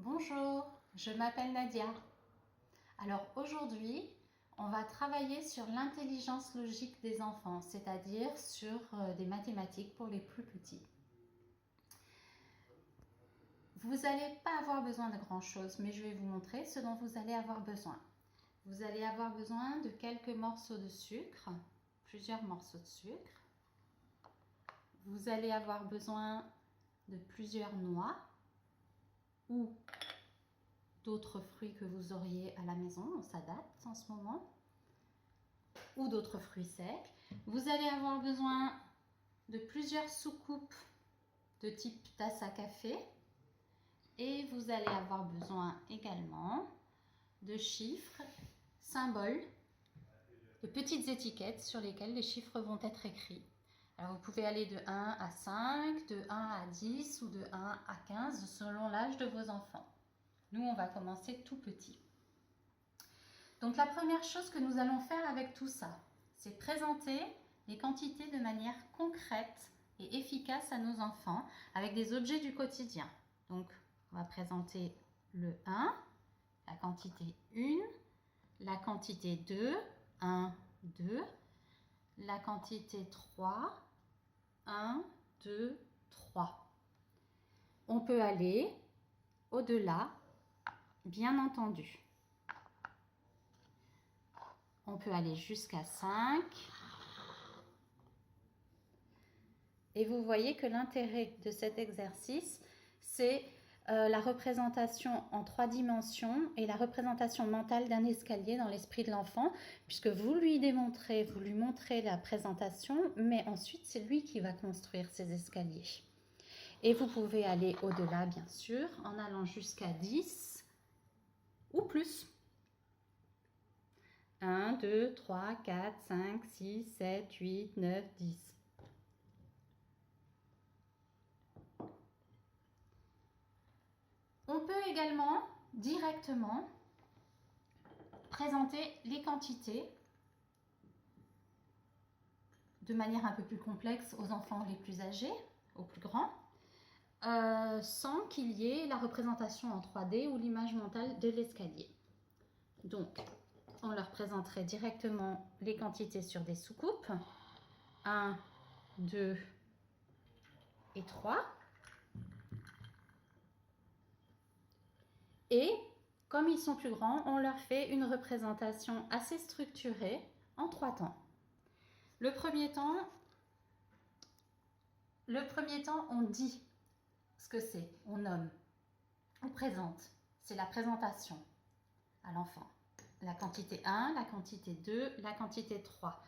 Bonjour, je m'appelle Nadia. Alors aujourd'hui, on va travailler sur l'intelligence logique des enfants, c'est-à-dire sur des mathématiques pour les plus petits. Vous n'allez pas avoir besoin de grand-chose, mais je vais vous montrer ce dont vous allez avoir besoin. Vous allez avoir besoin de quelques morceaux de sucre, plusieurs morceaux de sucre. Vous allez avoir besoin de plusieurs noix ou d'autres fruits que vous auriez à la maison, on s'adapte en ce moment, ou d'autres fruits secs. Vous allez avoir besoin de plusieurs soucoupes de type tasse à café et vous allez avoir besoin également de chiffres, symboles, de petites étiquettes sur lesquelles les chiffres vont être écrits. Alors vous pouvez aller de 1 à 5, de 1 à 10 ou de 1 à 15 selon l'âge de vos enfants. Nous, on va commencer tout petit. Donc la première chose que nous allons faire avec tout ça, c'est présenter les quantités de manière concrète et efficace à nos enfants avec des objets du quotidien. Donc on va présenter le 1, la quantité 1, la quantité 2, 1, 2, la quantité 3, 1, 2, 3. On peut aller au-delà, bien entendu. On peut aller jusqu'à 5. Et vous voyez que l'intérêt de cet exercice, c'est la représentation en 3 dimensions et la représentation mentale d'un escalier dans l'esprit de l'enfant, puisque vous lui montrez la présentation, mais ensuite c'est lui qui va construire ces escaliers. Et vous pouvez aller au-delà, bien sûr, en allant jusqu'à 10 ou plus. 1, 2, 3, 4, 5, 6, 7, 8, 9, 10. On peut également directement présenter les quantités de manière un peu plus complexe aux enfants les plus âgés, aux plus grands, sans qu'il y ait la représentation en 3D ou l'image mentale de l'escalier. Donc, on leur présenterait directement les quantités sur des soucoupes. 1, 2 et 3. Et comme ils sont plus grands, on leur fait une représentation assez structurée en 3 temps. Le premier temps, on dit ce que c'est, on nomme, on présente. C'est la présentation à l'enfant. La quantité 1, la quantité 2, la quantité 3.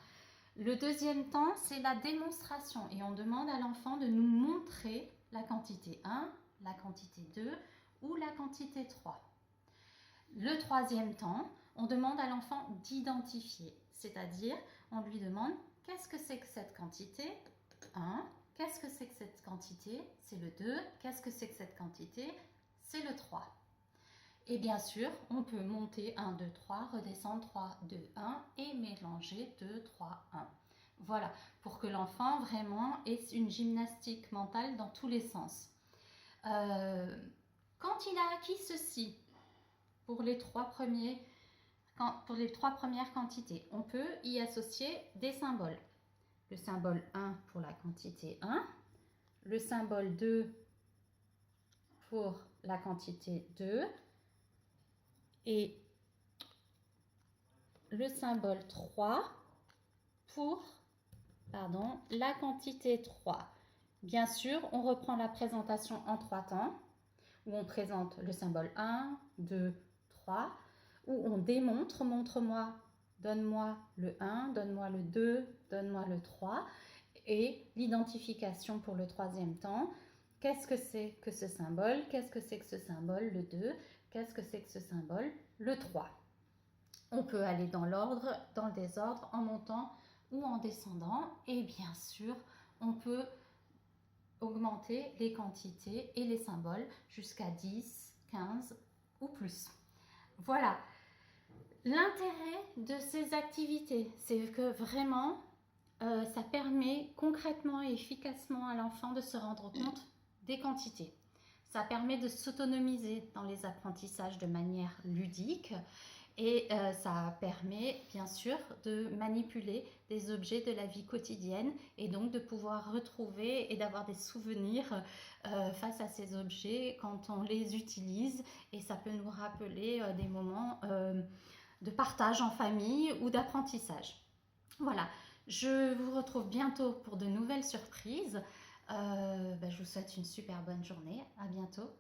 Le deuxième temps, c'est la démonstration et on demande à l'enfant de nous montrer la quantité 1, la quantité 2 ou la quantité 3. Le troisième temps, on demande à l'enfant d'identifier, c'est-à-dire on lui demande qu'est-ce que c'est que cette quantité 1, qu'est-ce que c'est que cette quantité, c'est le 2, qu'est-ce que c'est que cette quantité, c'est le 3. Et bien sûr, on peut monter 1, 2, 3, redescendre 3, 2, 1 et mélanger 2, 3, 1. Voilà, pour que l'enfant vraiment ait une gymnastique mentale dans tous les sens. Quand il a acquis ceci, pour les trois premières quantités, on peut y associer des symboles. Le symbole 1 pour la quantité 1, le symbole 2 pour la quantité 2 et le symbole 3 pour la quantité 3. Bien sûr, on reprend la présentation en 3 temps, où on présente le symbole 1, 2, 3, où on démontre, montre-moi, donne-moi le 1, donne-moi le 2, donne-moi le 3, et l'identification pour le troisième temps. Qu'est-ce que c'est que ce symbole? Qu'est-ce que c'est que ce symbole? Le 2. Qu'est-ce que c'est que ce symbole? Le 3. On peut aller dans l'ordre, dans le désordre, en montant ou en descendant. Et bien sûr, on peut augmenter les quantités et les symboles jusqu'à 10, 15 ou plus. Voilà. L'intérêt de ces activités, c'est que vraiment, ça permet concrètement et efficacement à l'enfant de se rendre compte des quantités. Ça permet de s'autonomiser dans les apprentissages de manière ludique et ça permet bien sûr de manipuler des objets de la vie quotidienne et donc de pouvoir retrouver et d'avoir des souvenirs face à ces objets quand on les utilise, et ça peut nous rappeler des moments de partage en famille ou d'apprentissage. Voilà, je vous retrouve bientôt pour de nouvelles surprises. Je vous souhaite une super bonne journée. À bientôt.